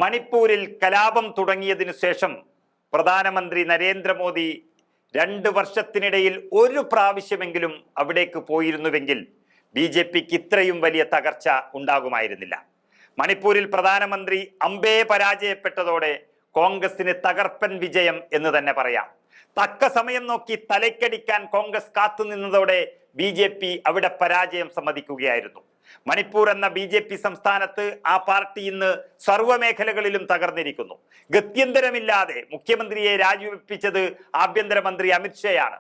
മണിപ്പൂരിൽ കലാപം തുടങ്ങിയതിനു ശേഷം പ്രധാനമന്ത്രി നരേന്ദ്രമോദി 2 വർഷത്തിനിടയിൽ ഒരു പ്രാവശ്യമെങ്കിലും അവിടേക്ക് പോയിരുന്നുവെങ്കിൽ ബി.ജെ.പിക്ക് ഇത്രയും വലിയ തകർച്ച ഉണ്ടാകുമായിരുന്നില്ല. മണിപ്പൂരിൽ പ്രധാനമന്ത്രി അമ്പേ പരാജയപ്പെട്ടതോടെ കോൺഗ്രസിന് തകർപ്പൻ വിജയം എന്ന് തന്നെ പറയാം. തക്ക സമയം നോക്കി തലയ്ക്കടിക്കാൻ കോൺഗ്രസ് കാത്തുനിന്നതോടെ ബി.ജെ.പി അവിടെ പരാജയം സമ്മതിക്കുകയായിരുന്നു. മണിപ്പൂർ എന്ന ബി.ജെ.പി സംസ്ഥാനത്ത് ആ പാർട്ടി ഇന്ന് സർവ്വമേഖലകളിലും തകർന്നിരിക്കുന്നു. ഗത്യന്തരമില്ലാതെ മുഖ്യമന്ത്രിയെ രാജിവെപ്പിച്ചത് ആഭ്യന്തരമന്ത്രി അമിത്ഷായാണ്.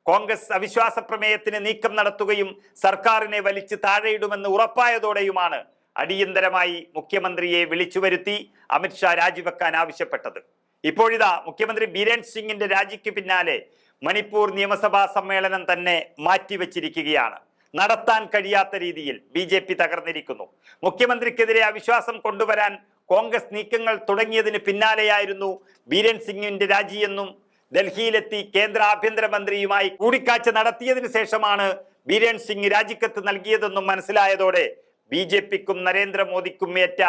കോൺഗ്രസ് അവിശ്വാസ പ്രമേയത്തിന് നീക്കം നടത്തുകയും സർക്കാരിനെ വലിച്ചു താഴെയിടുമെന്ന് ഉറപ്പായതോടെയുമാണ് അടിയന്തരമായി മുഖ്യമന്ത്രിയെ വിളിച്ചു വരുത്തി അമിത്ഷാ രാജിവെക്കാൻ ആവശ്യപ്പെട്ടത്. ഇപ്പോഴിതാ മുഖ്യമന്ത്രി ബീരേൻ സിംഗിന്റെ രാജിക്ക് പിന്നാലെ മണിപ്പൂർ നിയമസഭാ സമ്മേളനം തന്നെ മാറ്റിവെച്ചിരിക്കുകയാണ്. നടത്താൻ കഴിയാത്ത രീതിയിൽ ബി.ജെ.പി തകർന്നിരിക്കുന്നു. മുഖ്യമന്ത്രിക്കെതിരെ അവിശ്വാസം കൊണ്ടുവരാൻ കോൺഗ്രസ് നീക്കങ്ങൾ തുടങ്ങിയതിന് പിന്നാലെയായിരുന്നു ബീരേൻ സിംഗിന്റെ രാജിയെന്നും ഡൽഹിയിലെത്തി കേന്ദ്ര ആഭ്യന്തരമന്ത്രിയുമായി കൂടിക്കാഴ്ച നടത്തിയതിനു ശേഷമാണ് ബീരേൻ സിംഗ് രാജിക്കത്ത് നൽകിയതെന്നും മനസ്സിലായതോടെ ബി.ജെ.പിക്കും നരേന്ദ്രമോദിക്കും ഏറ്റ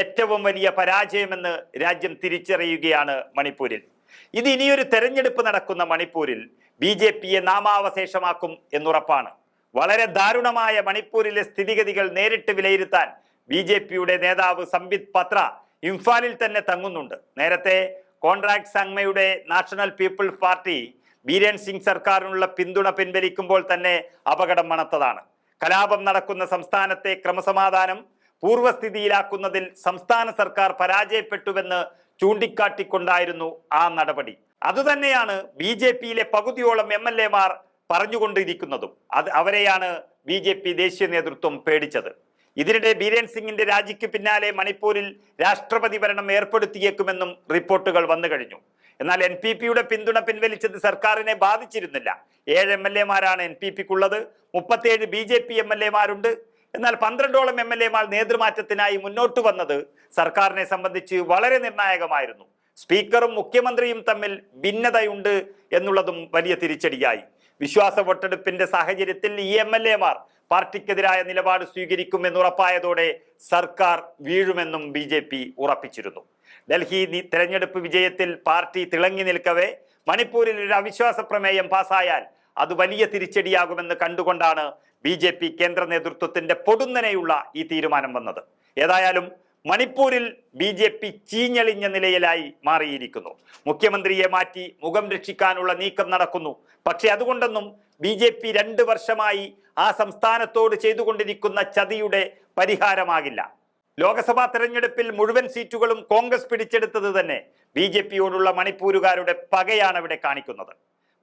ഏറ്റവും വലിയ പരാജയമെന്ന് രാജ്യം തിരിച്ചറിയുകയാണ് മണിപ്പൂരിൽ. ഇത് ഇനിയൊരു തെരഞ്ഞെടുപ്പ് നടക്കുന്ന മണിപ്പൂരിൽ ബി.ജെ.പിയെ നാമാവശേഷമാക്കും എന്നുറപ്പാണ്. വളരെ ദാരുണമായ മണിപ്പൂരിലെ സ്ഥിതിഗതികൾ നേരിട്ട് വിലയിരുത്താൻ ബി.ജെ.പിയുടെ നേതാവ് സംബിത് പത്ര ഇംഫാലിൽ തന്നെ തങ്ങുന്നുണ്ട്. നേരത്തെ കോൺട്രാക്ട് സംഗ്മയുടെ National People's Party Biren Singh സർക്കാരിനുള്ള പിന്തുണ പിൻവലിക്കുമ്പോൾ തന്നെ അപകടം മണത്തതാണ്. കലാപം നടക്കുന്ന സംസ്ഥാനത്തെ ക്രമസമാധാനം പൂർവ്വസ്ഥിതിയിലാക്കുന്നതിൽ സംസ്ഥാന സർക്കാർ പരാജയപ്പെട്ടുവെന്ന് ചൂണ്ടിക്കാട്ടിക്കൊണ്ടായിരുന്നു ആ നടപടി. അതുതന്നെയാണ് ബി.ജെ.പിയിലെ പകുതിയോളം എം.എൽ.എമാർ പറഞ്ഞുകൊണ്ടിരിക്കുന്നതും. അവരെയാണ് ബി.ജെ.പി ദേശീയ നേതൃത്വം പേടിച്ചത്. ഇതിനിടെ ബീരേൻ സിംഗിന്റെ രാജിക്ക് പിന്നാലെ മണിപ്പൂരിൽ രാഷ്ട്രപതി ഭരണം ഏർപ്പെടുത്തിയേക്കുമെന്നും റിപ്പോർട്ടുകൾ വന്നു കഴിഞ്ഞു. എന്നാൽ NPP-യുടെ പിന്തുണ പിൻവലിച്ചത് സർക്കാരിനെ ബാധിച്ചിരുന്നില്ല. 7 എം.എൽ.എമാരാണ് NPP-ക്കുള്ളത്. 37 ബി.ജെ.പി എം.എൽ.എമാരുണ്ട്. എന്നാൽ 12ഓളം എം.എൽ.എമാർ നേതൃമാറ്റത്തിനായി മുന്നോട്ട് വന്നത് സർക്കാരിനെ സംബന്ധിച്ച് വളരെ നിർണായകമായിരുന്നു. സ്പീക്കറും മുഖ്യമന്ത്രിയും തമ്മിൽ ഭിന്നതയുണ്ട് എന്നുള്ളതും വലിയ തിരിച്ചടിയായി. വിശ്വാസ വോട്ടെടുപ്പിന്റെ സാഹചര്യത്തിൽ ഈ എം.എൽ.എമാർ പാർട്ടിക്കെതിരായ നിലപാട് സ്വീകരിക്കുമെന്ന് ഉറപ്പായതോടെ സർക്കാർ വീഴുമെന്നും ബി.ജെ.പി ഉറപ്പിച്ചിരുന്നു. ഡൽഹി തെരഞ്ഞെടുപ്പ് വിജയത്തിൽ പാർട്ടി തിളങ്ങി നിൽക്കവേ മണിപ്പൂരിൽ ഒരു അവിശ്വാസ പ്രമേയം പാസായാൽ അത് വലിയ തിരിച്ചടിയാകുമെന്ന് കണ്ടുകൊണ്ടാണ് ബി.ജെ.പി കേന്ദ്ര നേതൃത്വത്തിന്റെ പൊടുന്നനെയുള്ള ഈ തീരുമാനം വന്നത്. ഏതായാലും മണിപ്പൂരിൽ ബി.ജെ.പി ചീഞ്ഞളിഞ്ഞ നിലയിലായി മാറിയിരിക്കുന്നു. മുഖ്യമന്ത്രിയെ മാറ്റി മുഖം രക്ഷിക്കാനുള്ള നീക്കം നടക്കുന്നു. പക്ഷെ അതുകൊണ്ടൊന്നും ബി.ജെ.പി 2 വർഷമായി ആ സംസ്ഥാനത്തോട് ചെയ്തുകൊണ്ടിരിക്കുന്ന ചതിയുടെ പരിഹാരമാകില്ല. ലോക്സഭാ തെരഞ്ഞെടുപ്പിൽ മുഴുവൻ സീറ്റുകളും കോൺഗ്രസ് പിടിച്ചെടുത്തത് തന്നെ ബി.ജെ.പിയോടുള്ള മണിപ്പൂരുകാരുടെ പകയാണ് ഇവിടെ കാണിക്കുന്നത്.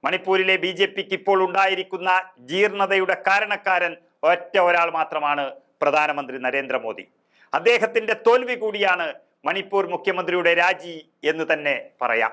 മണിപ്പൂരിലെ ബി.ജെ.പിക്ക് ഇപ്പോൾ ഉണ്ടായിരിക്കുന്ന ജീർണതയുടെ കാരണക്കാരൻ ഒരാൾ മാത്രമാണ് പ്രധാനമന്ത്രി നരേന്ദ്രമോദി. അദ്ദേഹത്തിന്റെ തോൽവി കൂടിയാണ് മണിപ്പൂർ മുഖ്യമന്ത്രിയുടെ രാജി എന്ന് തന്നെ പറയാം.